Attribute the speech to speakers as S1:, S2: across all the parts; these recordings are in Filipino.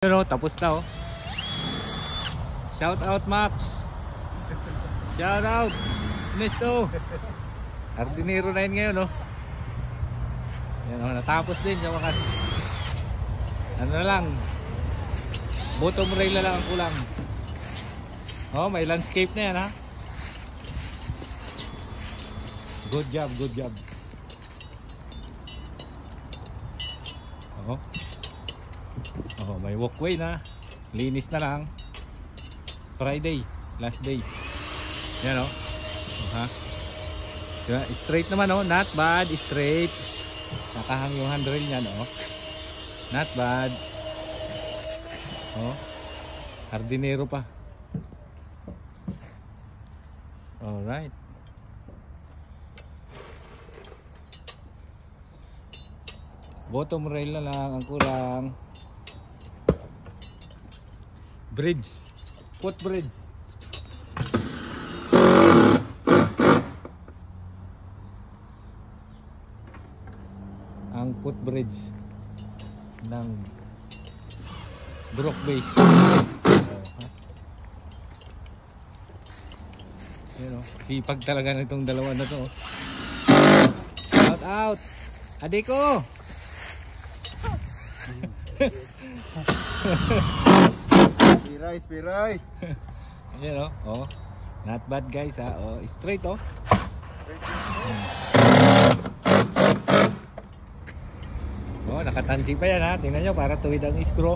S1: Pero tapos na oh. Shout out Max. Shout out Nesto. Hardinero na yun ngayon oh. Yan oh, natapos din sa wakas. Ano na lang, bottom rail na lang ang kulang. Oh, may landscape na yan ha. Good job, good job. Oh. Oh, may walkway na. Linis na lang. Friday, last day. Yan oh. Ha? Diba? Straight naman oh, not bad, straight. Nakahang yung handrail niyan oh. Not bad. Oh. Hardinero pa. All right. Bottom rail na lang ang kulang. Bridge, footbridge. Ang footbridge ng Brook Base. Yan o, sipag talaga nitong dalawa na to. Shout out Adiko.
S2: Pirais.
S1: Yan o, oh. Not bad guys ha, oh, straight oh. Oh, nakatansi pa yan ha, tingnan nyo para tuwid ang screw.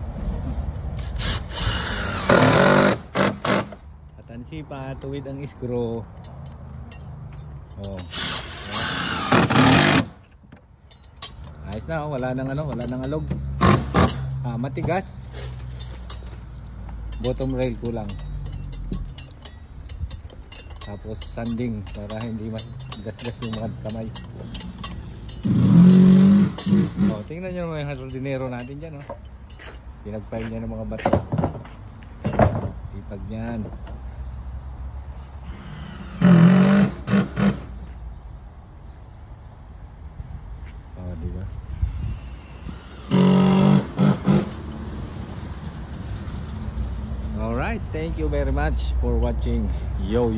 S1: Nakatansi pa, tuwid ang screw. Oh. Ayos na oh, wala nang ano, wala nang alog. Matigas. Bottom rail kulang. Tapos sanding para hindi gas-gas yung mga kamay. Oh, tingnan nyo yung hardinero natin dyan oh. Pinagpile niya ng mga bato. Sipag niyan. Oh, diba? Alright, thank you very much for watching. Yo.